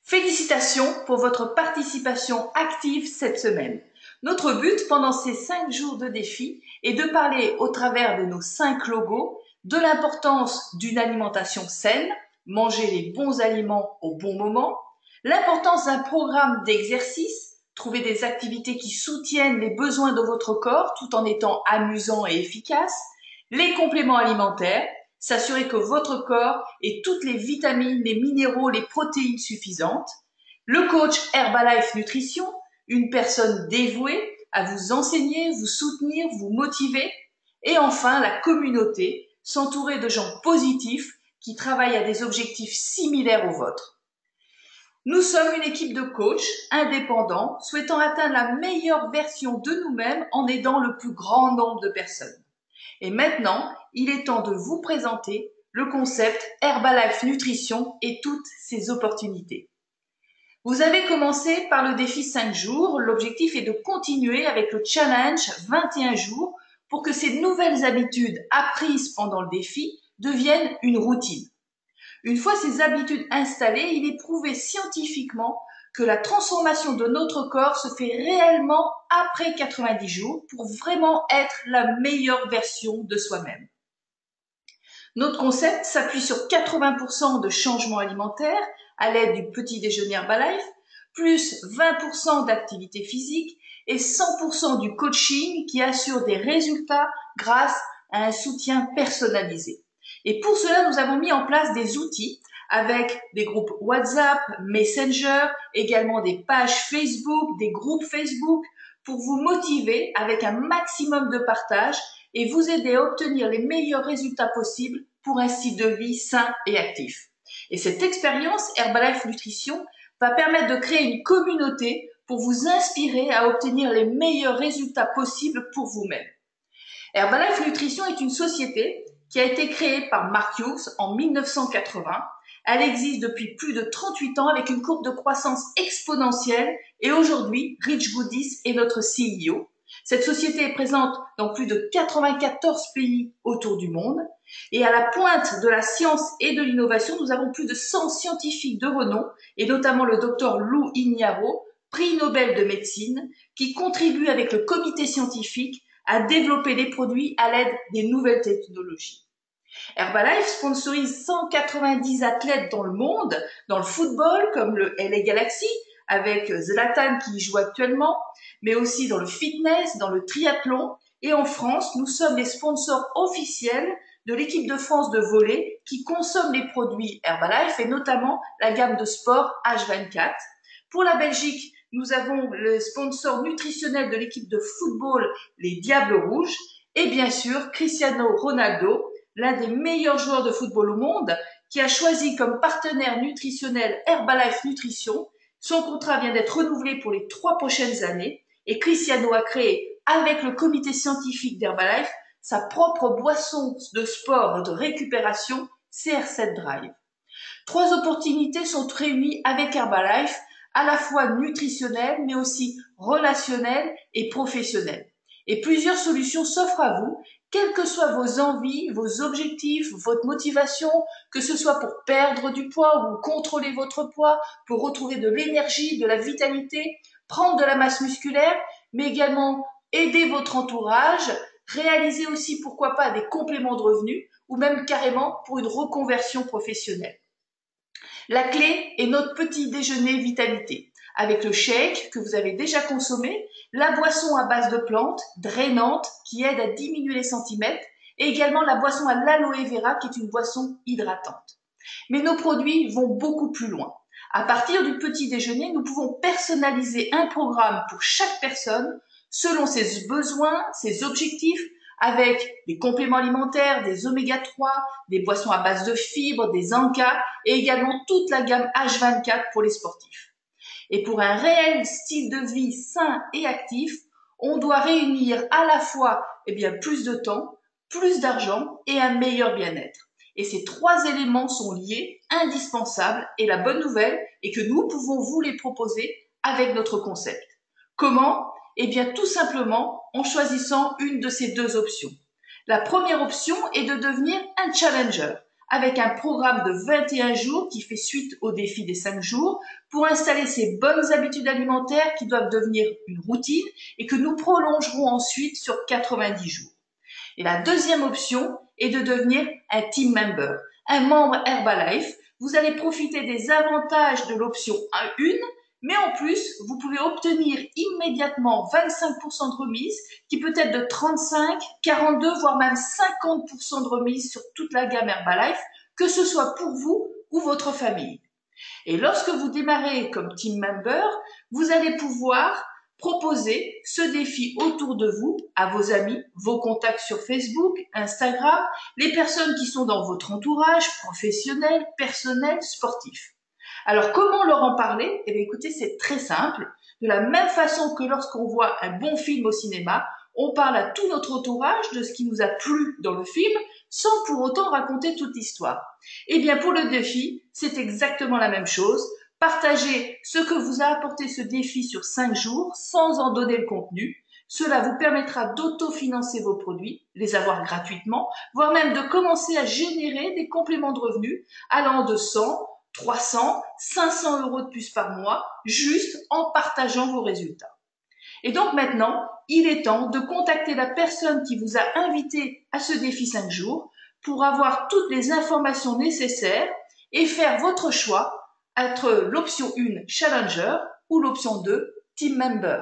Félicitations pour votre participation active cette semaine. Notre but pendant ces 5 jours de défi est de parler au travers de nos 5 logos de l'importance d'une alimentation saine, manger les bons aliments au bon moment, l'importance d'un programme d'exercice, trouver des activités qui soutiennent les besoins de votre corps tout en étant amusants et efficaces, les compléments alimentaires, s'assurer que votre corps ait toutes les vitamines, les minéraux, les protéines suffisantes. Le coach Herbalife Nutrition, une personne dévouée à vous enseigner, vous soutenir, vous motiver. Et enfin, la communauté, s'entourer de gens positifs qui travaillent à des objectifs similaires aux vôtres. Nous sommes une équipe de coachs indépendants souhaitant atteindre la meilleure version de nous-mêmes en aidant le plus grand nombre de personnes. Et maintenant, il est temps de vous présenter le concept Herbalife Nutrition et toutes ses opportunités. Vous avez commencé par le défi 5 jours. L'objectif est de continuer avec le challenge 21 jours pour que ces nouvelles habitudes apprises pendant le défi deviennent une routine. Une fois ces habitudes installées, il est prouvé scientifiquement que la transformation de notre corps se fait réellement après 90 jours pour vraiment être la meilleure version de soi-même. Notre concept s'appuie sur 80% de changements alimentaires à l'aide du petit déjeuner Herbalife, plus 20% d'activité physique et 100% du coaching qui assure des résultats grâce à un soutien personnalisé. Et pour cela, nous avons mis en place des outils avec des groupes WhatsApp, Messenger, également des pages Facebook, des groupes Facebook pour vous motiver avec un maximum de partage et vous aider à obtenir les meilleurs résultats possibles pour un style de vie sain et actif. Et cette expérience Herbalife Nutrition va permettre de créer une communauté pour vous inspirer à obtenir les meilleurs résultats possibles pour vous-même. Herbalife Nutrition est une société qui a été créée par Mark Hughes en 1980. Elle existe depuis plus de 38 ans avec une courbe de croissance exponentielle et aujourd'hui, Rich Goodis est notre CEO. Cette société est présente dans plus de 94 pays autour du monde et à la pointe de la science et de l'innovation, nous avons plus de 100 scientifiques de renom et notamment le docteur Lou Ignarro, prix Nobel de médecine, qui contribue avec le comité scientifique à développer des produits à l'aide des nouvelles technologies. Herbalife sponsorise 190 athlètes dans le monde, dans le football comme le LA Galaxy, avec Zlatan qui y joue actuellement, mais aussi dans le fitness, dans le triathlon. Et en France, nous sommes les sponsors officiels de l'équipe de France de volley qui consomme les produits Herbalife et notamment la gamme de sport H24. Pour la Belgique, nous avons le sponsor nutritionnel de l'équipe de football, les Diables Rouges, et bien sûr Cristiano Ronaldo, l'un des meilleurs joueurs de football au monde, qui a choisi comme partenaire nutritionnel Herbalife Nutrition. Son contrat vient d'être renouvelé pour les 3 prochaines années et Cristiano a créé, avec le comité scientifique d'Herbalife, sa propre boisson de sport de récupération CR7 Drive. 3 opportunités sont réunies avec Herbalife, à la fois nutritionnelles, mais aussi relationnelles et professionnelles. Et plusieurs solutions s'offrent à vous, quelles que soient vos envies, vos objectifs, votre motivation, que ce soit pour perdre du poids ou contrôler votre poids, pour retrouver de l'énergie, de la vitalité, prendre de la masse musculaire, mais également aider votre entourage, réaliser aussi, pourquoi pas, des compléments de revenus ou même carrément pour une reconversion professionnelle. La clé est notre petit déjeuner vitalité, avec le shake que vous avez déjà consommé, la boisson à base de plantes, drainante, qui aide à diminuer les centimètres, et également la boisson à l'aloe vera, qui est une boisson hydratante. Mais nos produits vont beaucoup plus loin. À partir du petit déjeuner, nous pouvons personnaliser un programme pour chaque personne, selon ses besoins, ses objectifs, avec des compléments alimentaires, des oméga 3, des boissons à base de fibres, des encas et également toute la gamme H24 pour les sportifs. Et pour un réel style de vie sain et actif, on doit réunir à la fois plus de temps, plus d'argent et un meilleur bien-être. Et ces 3 éléments sont liés, indispensables, et la bonne nouvelle est que nous pouvons vous les proposer avec notre concept. Comment ? Tout simplement en choisissant une de ces 2 options. La première option est de devenir un challenger, avec un programme de 21 jours qui fait suite au défi des 5 jours pour installer ces bonnes habitudes alimentaires qui doivent devenir une routine et que nous prolongerons ensuite sur 90 jours. Et la deuxième option est de devenir un team member, un membre Herbalife. Vous allez profiter des avantages de l'option 1, mais en plus, vous pouvez obtenir immédiatement 25% de remise, qui peut être de 35, 42, voire même 50% de remise sur toute la gamme Herbalife, que ce soit pour vous ou votre famille. Et lorsque vous démarrez comme team member, vous allez pouvoir proposer ce défi autour de vous, à vos amis, vos contacts sur Facebook, Instagram, les personnes qui sont dans votre entourage, professionnel, personnel, sportif. Alors, comment leur en parler? Eh bien, écoutez, c'est très simple. De la même façon que lorsqu'on voit un bon film au cinéma, on parle à tout notre entourage de ce qui nous a plu dans le film, sans pour autant raconter toute l'histoire. Eh bien, pour le défi, c'est exactement la même chose. Partagez ce que vous a apporté ce défi sur 5 jours, sans en donner le contenu. Cela vous permettra d'autofinancer vos produits, les avoir gratuitement, voire même de commencer à générer des compléments de revenus allant de 100, 300, 500 € de plus par mois, juste en partageant vos résultats. Et donc maintenant, il est temps de contacter la personne qui vous a invité à ce défi 5 jours pour avoir toutes les informations nécessaires et faire votre choix entre l'option 1, Challenger, ou l'option 2, Team Member.